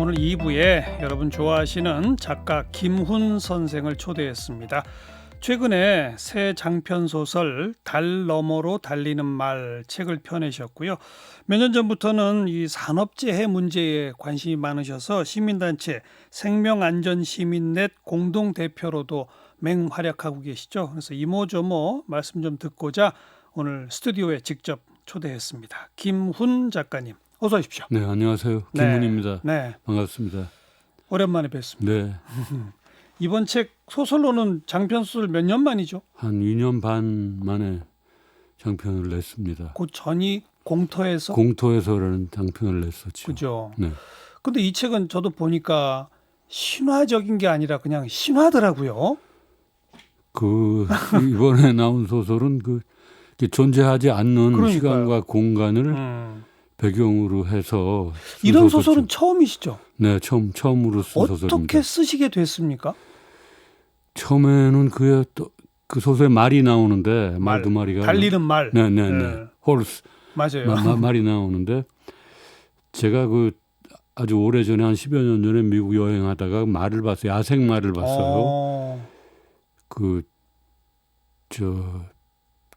오늘 2부에 여러분 좋아하시는 작가 김훈 선생을 초대했습니다. 최근에 새 장편 소설 달 너머로 달리는 말 책을 펴내셨고요. 몇 년 전부터는 이 산업재해 문제에 관심이 많으셔서 시민단체 생명안전시민넷 공동대표로도 맹활약하고 계시죠. 그래서 이모저모 말씀 좀 듣고자 오늘 스튜디오에 직접 초대했습니다. 김훈 작가님, 어서 오십시오. 네, 안녕하세요. 김훈입니다. 네. 반갑습니다. 오랜만에 뵙습니다. 네, 이번 책 소설로는 장편 소설 몇 년 만이죠? 한 2년 반 만에 장편을 냈습니다. 그 전이 공터에서? 공터에서라는 장편을 냈었죠. 그죠. 네, 근데 이 책은 저도 보니까 신화적인 게 아니라 그냥 신화더라고요. 이번에 나온 소설은 이렇게 존재하지 않는 그러니까요. 시간과 공간을 배경으로 해서 쓴 이런 소설이죠. 소설은 처음이시죠? 네, 처음으로 쓴 소설입니다. 어떻게 쓰시게 됐습니까? 처음에는 그 소설에 말이 나오는데 말 두 마리가 달리는 말. 네. 홀스. 맞아요. 말이 나오는데 제가 아주 오래전에 한 10여 년 전에 미국 여행하다가 말을 봤어요. 야생 말을 봤어요.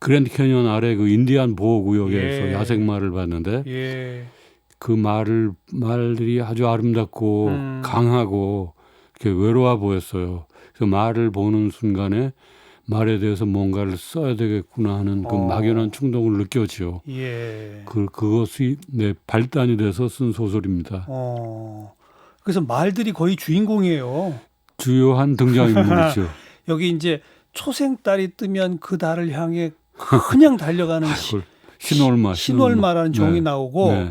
그랜드 캐니언 아래 인디안 보호구역에서 야생 말을 봤는데 그 말들이 아주 아름답고 강하고 이렇게 외로워 보였어요. 그래서 말을 보는 순간에 말에 대해서 뭔가를 써야 되겠구나 하는 그 막연한 충동을 느꼈죠. 그것이 발단이 돼서 쓴 소설입니다. 그래서 말들이 거의 주인공이에요. 주요한 등장인물이죠. 여기 이제 초생달이 뜨면 그 달을 향해 그냥 달려가는 신월마라는 종이 나오고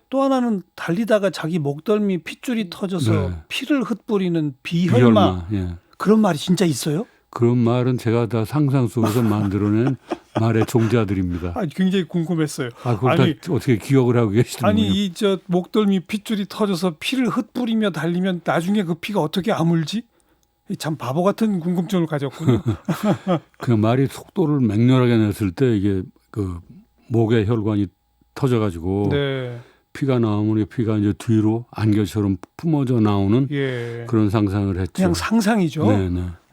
또 하나는 달리다가 자기 목덜미 핏줄이 터져서 피를 흩뿌리는 비혈마. 그런 말이 진짜 있어요? 그런 말은 제가 다 상상 속에서 만들어낸 말의 종자들입니다. 굉장히 궁금했어요. 그걸 다 어떻게 기억을 하고 계시더군요. 아니 목덜미 핏줄이 터져서 피를 흩뿌리며 달리면 나중에 그 피가 어떻게 아물지? 참 바보 같은 궁금증을 가졌군요. 그냥 말이 속도를 맹렬하게 냈을 때 이게 목의 혈관이 터져가지고 피가 나오면 피가 이제 뒤로 안개처럼 품어져 나오는 그런 상상을 했죠. 그냥 상상이죠.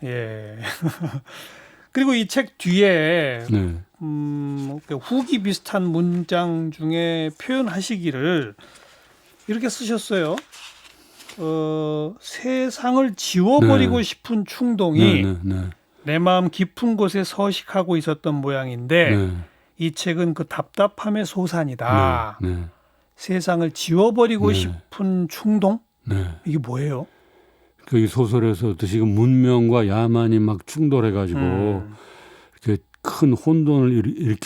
네. 그리고 이 책 뒤에 후기 비슷한 문장 중에 표현하시기를 이렇게 쓰셨어요. 세상을 지워버리고 싶은 충동이 내 마음 깊은 곳에 서식하고 있었던 모양인데 이 책은 그 답답함의 소산이다. 세상을 지워버리고 싶은 충동? 이게 뭐예요? 이 소설에서 지금 문명과 야만이 막 충돌해가지고 이렇게 큰 혼돈을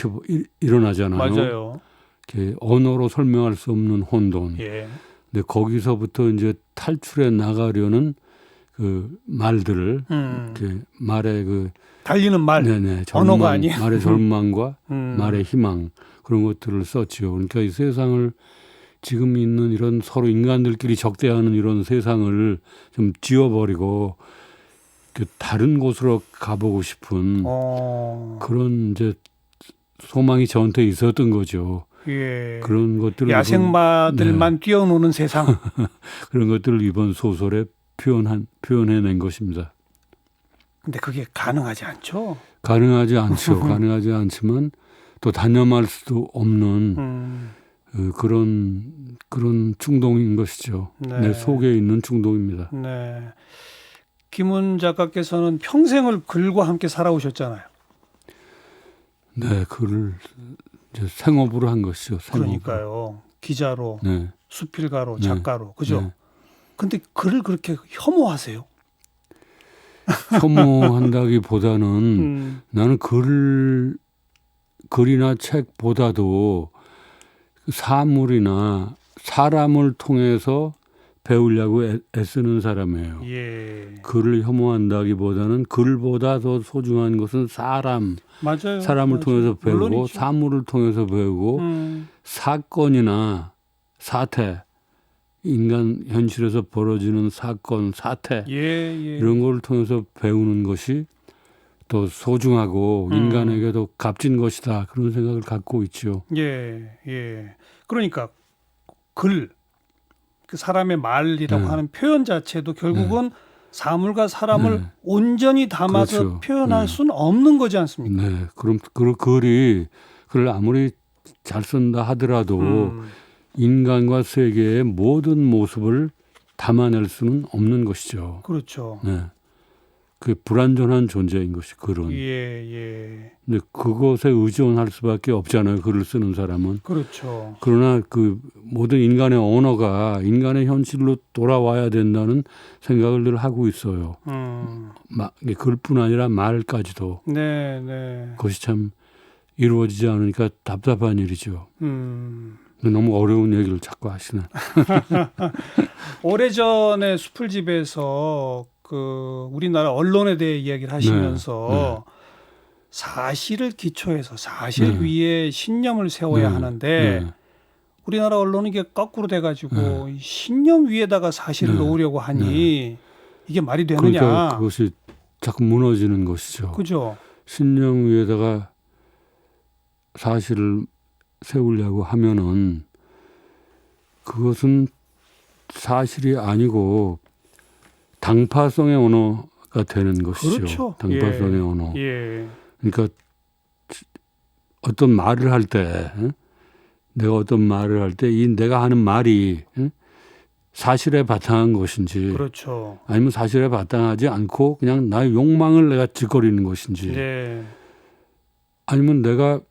일어나잖아요. 맞아요. 이렇게 언어로 설명할 수 없는 혼돈. 근데 거기서부터 이제 탈출해 나가려는 말들을 이렇게 말의 달리는 말, 언어가 아닌 말의 절망과 말의 희망 그런 것들을 썼지요. 그러니까 이 세상을 지금 있는 이런 서로 인간들끼리 적대하는 이런 세상을 좀 지워버리고 다른 곳으로 가보고 싶은 그런 이제 소망이 저한테 있었던 거죠. 그런 것들을 야생마들만 뛰어노는 세상 그런 것들을 이번 소설에 표현해낸 것입니다. 근데 그게 가능하지 않죠? 가능하지 않죠. 가능하지 않지만 또 단념할 수도 없는 그런 충동인 것이죠. 내 속에 있는 충동입니다. 김훈 작가께서는 평생을 글과 함께 살아오셨잖아요. 네, 글을 이제 생업으로 한 것이죠. 그러니까요. 기자로, 수필가로, 작가로, 그죠? 근데 글을 그렇게 혐오하세요? 혐오한다기보다는 나는 글이나 책보다도 사물이나 사람을 통해서 배우려고 애쓰는 사람이에요. 글을 혐오한다기보다는 글보다 더 소중한 것은 맞아요. 사람을 통해서 배우고 물론이죠. 사물을 통해서 배우고 사건이나 사태, 인간 현실에서 벌어지는 사건, 사태 이런 걸 통해서 배우는 것이 더 소중하고 인간에게 더 값진 것이다. 그런 생각을 갖고 있죠. 그러니까 글, 그 사람의 말이라고 네. 하는 표현 자체도 결국은 사물과 사람을 네. 온전히 담아서 그렇죠. 표현할 수는 없는 거지 않습니까? 네. 그럼 그 글을 아무리 잘 쓴다 하더라도 인간과 세계의 모든 모습을 담아낼 수는 없는 것이죠. 그렇죠. 네. 그 불완전한 존재인 것이 글은. 예. 근데 그것에 의존할 수밖에 없잖아요. 글을 쓰는 사람은. 그렇죠. 그러나 그 모든 인간의 언어가 인간의 현실로 돌아와야 된다는 생각을 늘 하고 있어요. 글뿐 아니라 말까지도. 네. 그것이 참 이루어지지 않으니까 답답한 일이죠. 너무 어려운 얘기를 자꾸 하시네. 오래전에 수풀집에서 그 우리나라 언론에 대해 이야기를 하시면서 사실을 기초해서 사실 위에 신념을 세워야 하는데 우리나라 언론은 이게 거꾸로 돼가지고 신념 위에다가 사실을 놓으려고 하니 이게 말이 되느냐. 그러니까 그것이 자꾸 무너지는 것이죠. 그죠. 신념 위에다가 사실을 세우려고 하면은 그것은 사실이 아니고 당파성의 언어가 되는 것이죠. 그렇죠. 당파성의 언어. 예. 그러니까 어떤 말을 할 때, 내가 어떤 말을 할 때 이 내가 하는 말이 사실에 바탕한 것인지, 그렇죠. 아니면 사실에 바탕하지 않고 그냥 나의 욕망을 내가 짓거리는 것인지, 네. 아니면 내가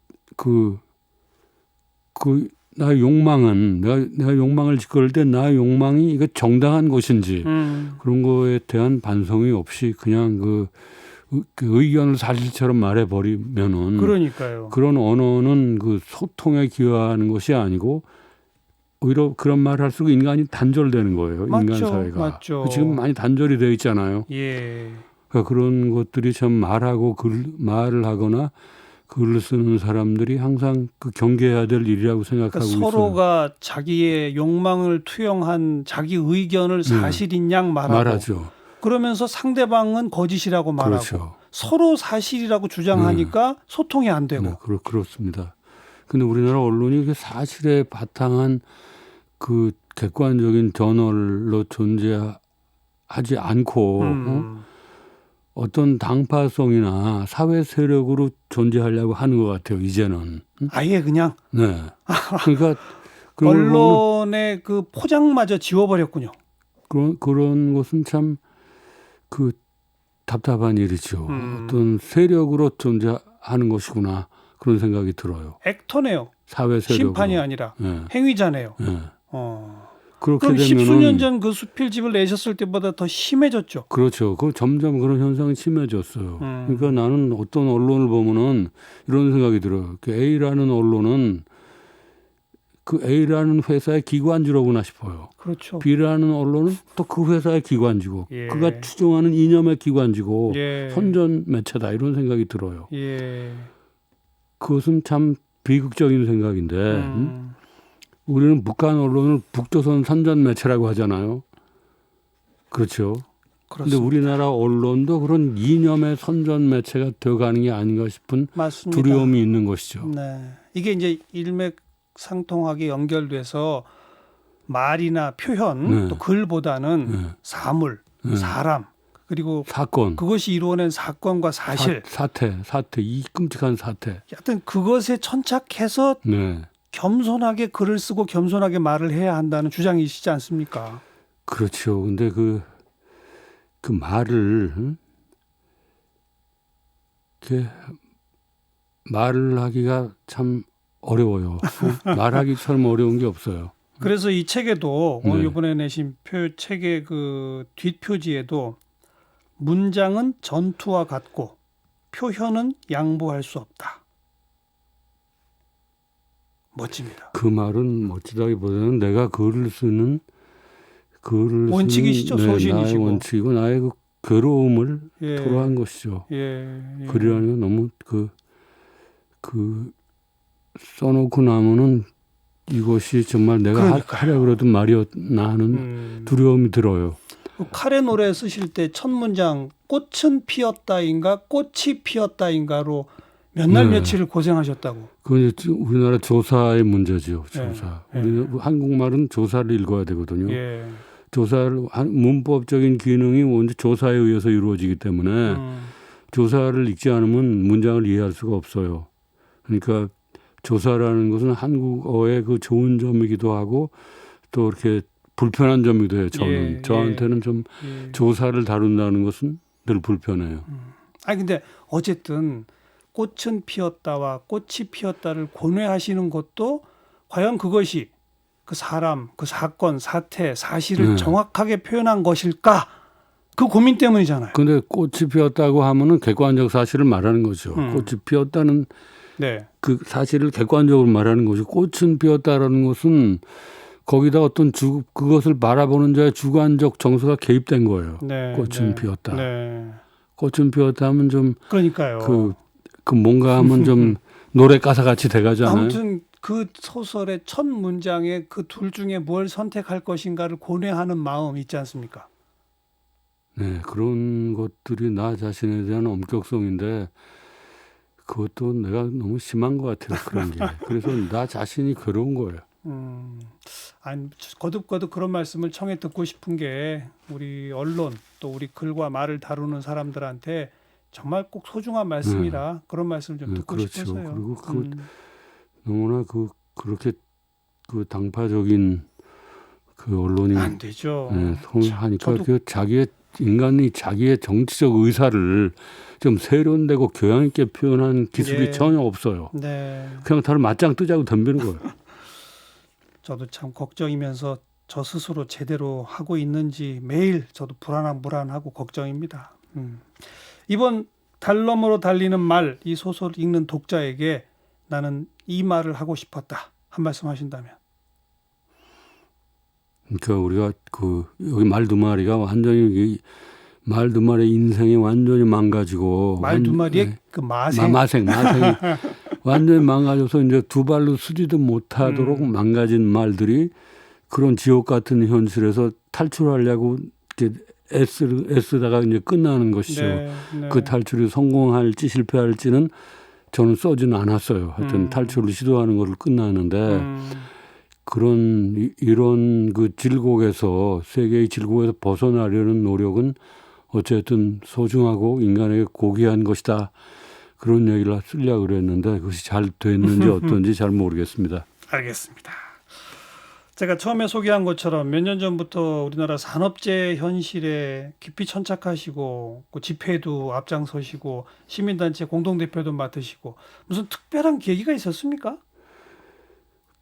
나의 욕망은 내가 욕망을 짓거릴 때 나의 욕망이 이거 정당한 것인지 그런 거에 대한 반성이 없이 그냥 그 의견을 사실처럼 말해버리면은 그러니까요. 그런 언어는 그 소통에 기여하는 것이 아니고 오히려 그런 말을 할수록 인간이 단절되는 거예요. 맞죠, 인간 사회가. 맞죠. 지금 많이 단절이 되어 있잖아요. 예. 그러니까 그런 것들이 참 말을 하거나 글을 쓰는 사람들이 항상 그 경계해야 될 일이라고 생각하고 그러니까 있어요. 서로가 자기의 욕망을 투영한 자기 의견을 사실인 양 말하죠. 그러면서 상대방은 거짓이라고 말하고 그렇죠. 서로 사실이라고 주장하니까 소통이 안 되고. 네, 그렇습니다. 근데 우리나라 언론이 그 사실에 바탕한 그 객관적인 저널로 존재하지 않고 어떤 당파성이나 사회 세력으로 존재하려고 하는 것 같아요. 이제는. 아예 그냥. 네. 그러니까 언론의 그 포장마저 지워버렸군요. 그런 것은 참 그 답답한 일이죠. 어떤 세력으로 존재하는 것이구나 그런 생각이 들어요. 액터네요. 사회 세력으로. 심판이 아니라 네. 행위자네요. 네. 그럼 그렇게 되면은 십수년 전 그 수필집을 내셨을 때보다 더 심해졌죠. 그렇죠. 점점 그런 현상이 심해졌어요. 그러니까 나는 어떤 언론을 보면은 이런 생각이 들어요. 그 A라는 언론은 그 A라는 회사의 기관지로구나 싶어요. 그렇죠. B라는 언론은 또 그 회사의 기관지고 예. 그가 추종하는 이념의 기관지고 예. 선전 매체다 이런 생각이 들어요. 예. 그것은 참 비극적인 생각인데 우리는 북한 언론을 북조선 선전 매체라고 하잖아요. 그렇죠. 그런데 우리나라 언론도 그런 이념의 선전 매체가 되어가는 게 아닌가 싶은 맞습니다. 두려움이 있는 것이죠. 네. 이게 이제 일맥상통하게 연결돼서 말이나 표현 또 글보다는 사물, 사람 그리고 사건, 그것이 이루어낸 사건과 사실, 사태, 이 끔찍한 사태. 하여튼 그것에 천착해서 겸손하게 글을 쓰고 겸손하게 말을 해야 한다는 주장이시지 않습니까? 그렇죠. 근데 그 말을 이렇게 말을 하기가 참 어려워요. 말하기처럼 어려운 게 없어요. 그래서 이 책에도 이번에 내신 책의 그 뒷표지에도 문장은 전투와 같고 표현은 양보할 수 없다. 멋집니다. 그 말은 멋지다기보다는 내가 글을 쓰는 원칙이시죠. 소신이시고. 나의 원칙이고 나의 그 괴로움을 토로한 것이죠. 글이라는 건 너무 써놓고 나면은 이것이 정말 내가 하려고 그러던 말이었나 하는 두려움이 들어요. 칼의 노래 쓰실 때 첫 문장 꽃은 피었다인가 꽃이 피었다인가로 몇 날 며칠을 고생하셨다고. 그건 이제 우리나라 조사의 문제죠. 조사. 예. 우리 한국말은 조사를 읽어야 되거든요. 예. 조사를 문법적인 기능이 먼저 조사에 의해서 이루어지기 때문에 조사를 읽지 않으면 문장을 이해할 수가 없어요. 그러니까 조사라는 것은 한국어의 그 좋은 점이기도 하고 또 이렇게 불편한 점이기도 해요. 저는 저한테는 좀 조사를 다룬다는 것은 늘 불편해요. 아니 근데 어쨌든 꽃은 피었다와 꽃이 피었다를 고뇌하시는 것도 과연 그것이 그 사람, 그 사건, 사태, 사실을 정확하게 표현한 것일까? 그 고민 때문이잖아요. 근데 꽃이 피었다고 하면은 객관적 사실을 말하는 거죠. 꽃이 피었다는 그 사실을 객관적으로 말하는 거죠. 꽃은 피었다라는 것은 거기다 어떤 그것을 바라보는 자의 주관적 정서가 개입된 거예요. 꽃은 피었다. 꽃은 피었다 하면 좀 그러니까요. 그 뭔가 하면 좀 노래 가사 같이 돼가지 않아요? 아무튼 그 소설의 첫 문장에 그 둘 중에 뭘 선택할 것인가를 고뇌하는 마음 있지 않습니까? 네, 그런 것들이 나 자신에 대한 엄격성인데 그것도 내가 너무 심한 것 같아요. 그런 게. 그래서 나 자신이 괴로운 거예요. 아니, 거듭거듭 그런 말씀을 청해 듣고 싶은 게 우리 언론 또 우리 글과 말을 다루는 사람들한테 정말 꼭 소중한 말씀이라 그런 말씀을 좀 듣고 그렇죠. 싶어서요. 그리고 너무나 그렇게 그 당파적인 그 언론이 안 되죠. 하니까 그 인간이 자기의 정치적 의사를 좀 세련되고 교양 있게 표현한 기술이 전혀 없어요. 그냥 다들 맞짱 뜨자고 덤비는 거예요. 저도 참 걱정이면서 저 스스로 제대로 하고 있는지 매일 저도 불안하고 걱정입니다. 이번 달 너머로 달리는 말, 이 소설 읽는 독자에게 나는 이 말을 하고 싶었다. 한 말씀 하신다면. 그러니까 우리가 여기 말 두 마리가 완전히 말 두 마리 인생이 완전히 망가지고 말 두 마리의 그 마생이 완전히 망가져서 이제 두 발로 서지도 못하도록 망가진 말들이 그런 지옥 같은 현실에서 탈출하려고 이렇게 애쓰다가 이제 끝나는 것이죠. 그 탈출이 성공할지 실패할지는 저는 써지는 않았어요. 하여튼 탈출을 시도하는 것을 끝나는데 이런 그 질곡에서 세계의 질곡에서 벗어나려는 노력은 어쨌든 소중하고 인간에게 고귀한 것이다. 그런 얘기를 쓰려고 그랬는데 그것이 잘 됐는지 어떤지 잘 모르겠습니다. 알겠습니다. 제가 처음에 소개한 것처럼 몇 년 전부터 우리나라 산업재해 현실에 깊이 천착하시고 그 집회도 앞장서시고 시민단체 공동대표도 맡으시고 무슨 특별한 계기가 있었습니까?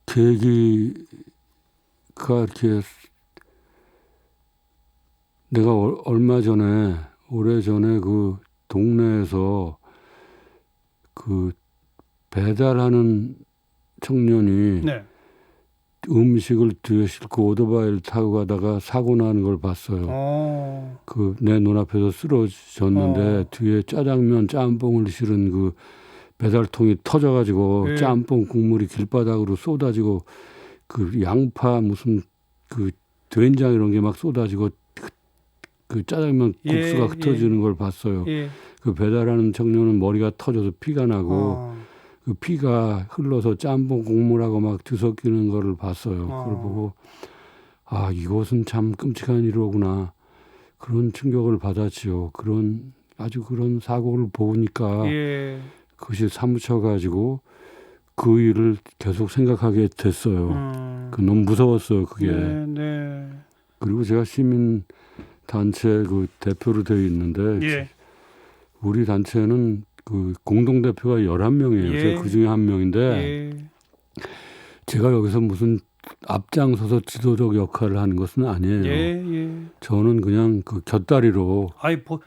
계기가 이렇게 내가 오래전에 그 동네에서 그 배달하는 청년이 음식을 뒤에 싣고 오토바이를 타고 가다가 사고 나는 걸 봤어요. 그 내 눈앞에서 쓰러졌는데 뒤에 짜장면, 짬뽕을 실은 그 배달통이 터져가지고 짬뽕 국물이 길바닥으로 쏟아지고 그 양파 무슨 그 된장 이런 게 막 쏟아지고 그 짜장면 국수가 흩어지는 걸 봤어요. 그 배달하는 청년은 머리가 터져서 피가 나고 그 피가 흘러서 짬뽕 국물하고 막 뒤섞이는 거를 봤어요. 그걸 보고 아 이것은 참 끔찍한 일이로구나 그런 충격을 받았지요. 그런 사고를 보니까 그것이 사무쳐가지고 그 일을 계속 생각하게 됐어요. 그 너무 무서웠어요. 그게. 그리고 제가 시민 단체 그 대표로 되어 있는데 우리 단체는 그 공동대표가 11명이에요. 제가 그 중에 한 명인데 제가 여기서 무슨 앞장서서 지도적 역할을 하는 것은 아니에요. 저는 그냥 그 곁다리로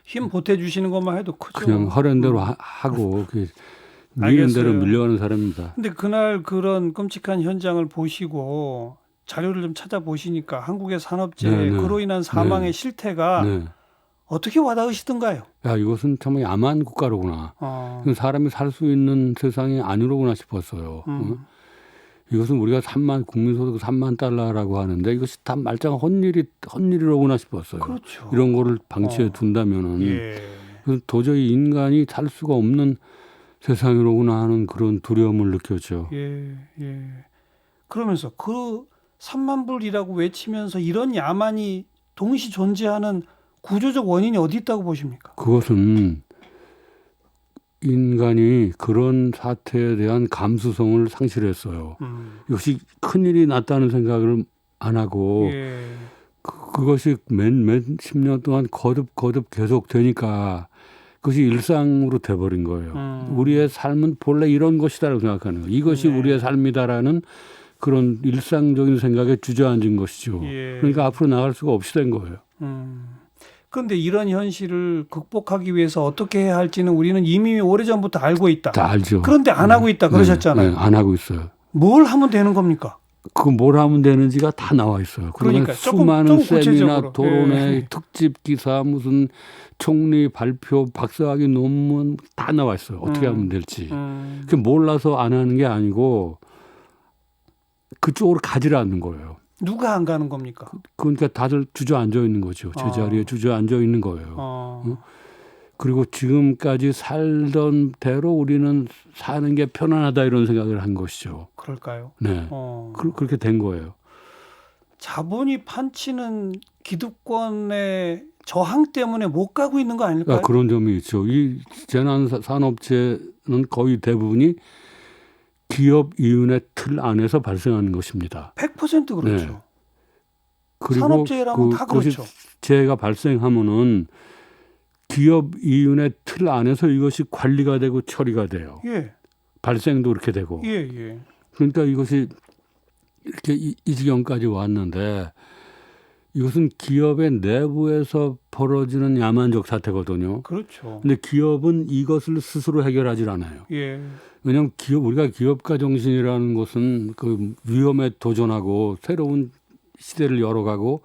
힘 보태주시는 것만 해도 크죠. 그냥 하려는 대로 하고 밀는 대로 밀려가는 사람입니다. 근데 그날 그런 끔찍한 현장을 보시고 자료를 좀 찾아보시니까 한국의 산업재해 그로 인한 사망의 실태가 어떻게 와닿으시던가요? 야 이것은 참 야만 국가로구나. 사람이 살 수 있는 세상이 아니로구나 싶었어요. 이것은 우리가 국민소득 3만 달러라고 하는데 이것이 다 말짱 헛일이로구나 싶었어요. 그렇죠. 이런 거를 방치해 둔다면은 도저히 인간이 살 수가 없는 세상으로 오구나 하는 그런 두려움을 느꼈죠. 예, 예. 그러면서 그 3만 불이라고 외치면서 이런 야만이 동시 존재하는 구조적 원인이 어디 있다고 보십니까? 그것은 인간이 그런 사태에 대한 감수성을 상실했어요. 이것이 큰일이 났다는 생각을 안 하고 예, 그것이 몇십 년 동안 거듭 계속 되니까 그것이 일상으로 돼버린 거예요. 우리의 삶은 본래 이런 것이다라고 생각하는 거예요. 이것이 네. 우리의 삶이다라는 그런 일상적인 생각에 주저앉은 것이죠. 예. 그러니까 앞으로 나갈 수가 없이 된 거예요. 그런데 이런 현실을 극복하기 위해서 어떻게 해야 할지는 우리는 이미 오래전부터 알고 있다. 다 알죠. 그런데 안 하고 있다 그러셨잖아요. 네, 안 하고 있어요. 뭘 하면 되는 겁니까? 그 뭘 하면 되는지가 다 나와 있어요. 그러니까 수많은 조금 세미나, 구체적으로. 토론회, 예. 특집 기사, 무슨 총리 발표, 박사학위 논문 다 나와 있어요. 어떻게 하면 될지. 그 몰라서 안 하는 게 아니고 그쪽으로 가지를 않는 거예요. 누가 안 가는 겁니까? 그러니까 다들 주저앉아 있는 거죠. 제자리에 주저앉아 있는 거예요. 그리고 지금까지 살던 대로 우리는 사는 게 편안하다 이런 생각을 한 것이죠. 그럴까요? 네. 그렇게 된 거예요. 자본이 판치는 기득권의 저항 때문에 못 가고 있는 거 아닐까요? 그런 점이 있죠. 이 재난 산업재는 거의 대부분이 기업 이윤의 틀 안에서 발생하는 것입니다. 100% 그렇죠. 네. 그리고 산업재해라면 다 그렇죠. 재해가 발생하면은 기업 이윤의 틀 안에서 이것이 관리가 되고 처리가 돼요. 예, 발생도 그렇게 되고. 예, 예. 그러니까 이것이 이렇게 이 지경까지 왔는데 이것은 기업의 내부에서 벌어지는 야만적 사태거든요. 그렇죠. 근데 기업은 이것을 스스로 해결하지 않아요. 예, 왜냐하면 우리가 기업가 정신이라는 것은 그 위험에 도전하고 새로운 시대를 열어가고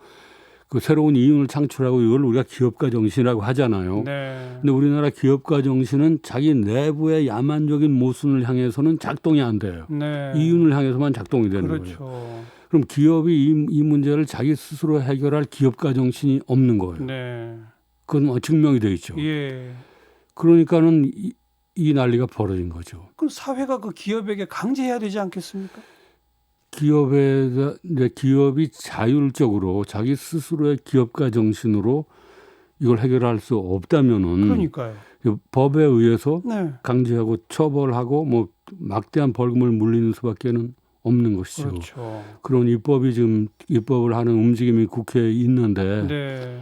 그 새로운 이윤을 창출하고 이걸 우리가 기업가 정신이라고 하잖아요. 네. 근데 우리나라 기업가 정신은 자기 내부의 야만적인 모순을 향해서는 작동이 안 돼요. 네. 이윤을 향해서만 작동이 되는 그렇죠. 거예요. 그럼 기업이 이 문제를 자기 스스로 해결할 기업가 정신이 없는 거예요. 네. 그건 뭐 증명이 돼 있죠. 예. 그러니까는 이 난리가 벌어진 거죠. 그럼 사회가 그 기업에게 강제해야 되지 않겠습니까? 기업이 자율적으로 자기 스스로의 기업가 정신으로 이걸 해결할 수 없다면은 그러니까요. 법에 의해서 네. 강제하고 처벌하고 뭐 막대한 벌금을 물리는 수밖에는 없는 것이죠. 그렇죠. 그런 입법을 하는 움직임이 국회에 있는데 네.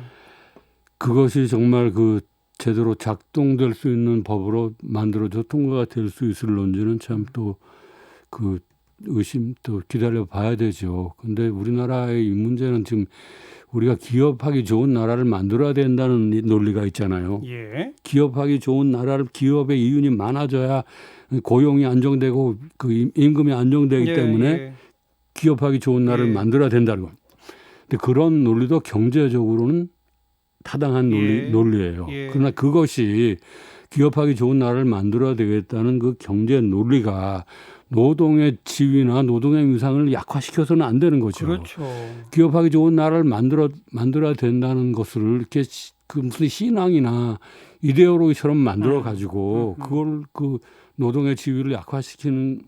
그것이 정말 그 제대로 작동될 수 있는 법으로 만들어져 통과가 될 수 있을런지는 참 또 그 의심 또 기다려 봐야 되죠. 근데 우리나라의 이 문제는 지금 우리가 기업하기 좋은 나라를 만들어야 된다는 논리가 있잖아요. 예. 기업하기 좋은 나라를 기업의 이윤이 많아져야 고용이 안정되고 그 임금이 안정되기 예, 때문에 예. 기업하기 좋은 나라를 예. 만들어야 된다는 거. 근데 그런 논리도 경제적으로는 타당한 논리예요. 예. 그러나 그것이 기업하기 좋은 나라를 만들어야 되겠다는 그 경제 논리가 노동의 지위나 노동의 위상을 약화시켜서는 안 되는 거죠. 그렇죠. 기업하기 좋은 나라를 만들어야 된다는 것을 이렇게 그 무슨 신앙이나 이데올로기처럼 만들어 가지고 그걸 그 노동의 지위를 약화시키는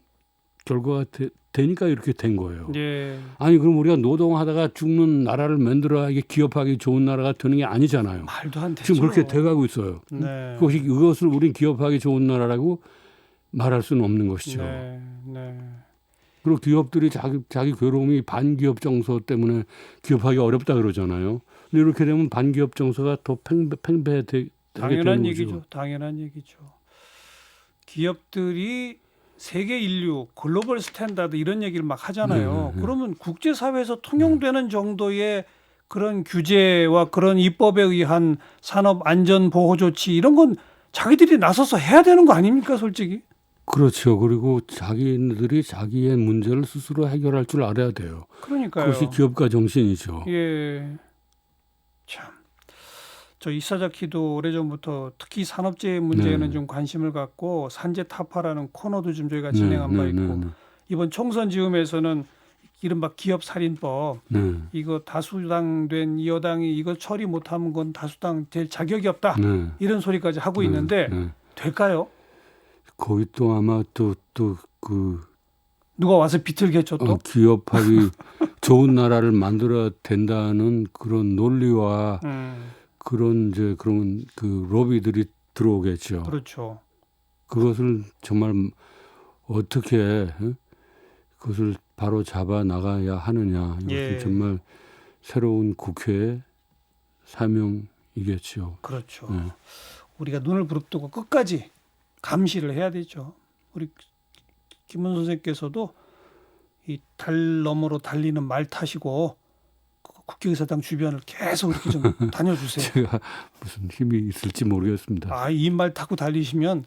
결과가 되니까 이렇게 된 거예요. 예. 아니 그럼 우리가 노동하다가 죽는 나라를 만들어야 이게 기업하기 좋은 나라가 되는 게 아니잖아요. 말도 안 되죠. 지금 그렇게 돼가고 있어요. 네. 그것을 우린 기업하기 좋은 나라라고 말할 수는 없는 것이죠. 네. 네. 그리고 기업들이 자기 괴로움이 반기업 정서 때문에 기업하기 어렵다 그러잖아요. 근데 이렇게 되면 반기업 정서가 더 팽배되게 당연한 되는 얘기죠. 거죠. 당연한 얘기죠. 기업들이 세계 인류, 글로벌 스탠다드 이런 얘기를 막 하잖아요. 네. 그러면 국제사회에서 통용되는 정도의 그런 규제와 그런 입법에 의한 산업 안전 보호 조치 이런 건 자기들이 나서서 해야 되는 거 아닙니까, 솔직히? 그렇죠. 그리고 자기들이 자기의 문제를 스스로 해결할 줄 알아야 돼요. 그러니까요. 그것이 기업가 정신이죠. 예. 참. 저 이사자키도 오래전부터 특히 산업재해 문제에는 네. 좀 관심을 갖고 산재 타파라는 코너도 좀 저희가 진행한 바 있고 이번 총선 즈음에서는 이른바 기업 살인법 네. 이거 다수당 된 이 여당이 이거 처리 못하면 건 다수당 될 자격이 없다 네. 이런 소리까지 하고 있는데 네. 될까요? 거기 또 아마 또 그 누가 와서 비틀겠죠 또? 기업하기 좋은 나라를 만들어야 된다는 그런 논리와 그런 그 로비들이 들어오겠죠. 그렇죠. 그것을 정말 어떻게 그것을 바로 잡아 나가야 하느냐. 이것은 예. 정말 새로운 국회의 사명이겠죠. 그렇죠. 네. 우리가 눈을 부릅뜨고 끝까지 감시를 해야 되죠. 우리 김훈 선생께서도 이 달 너머로 달리는 말 타시고 그 국회의사당 주변을 계속 이렇게 좀 다녀주세요. 제가 무슨 힘이 있을지 모르겠습니다. 아, 이 말 타고 달리시면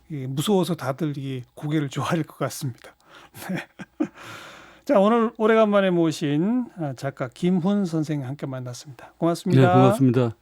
무서워서 다들 이 고개를 조아릴 것 같습니다. 네. 자, 오늘 오래간만에 모신 작가 김훈 선생 함께 만났습니다. 고맙습니다. 네, 고맙습니다.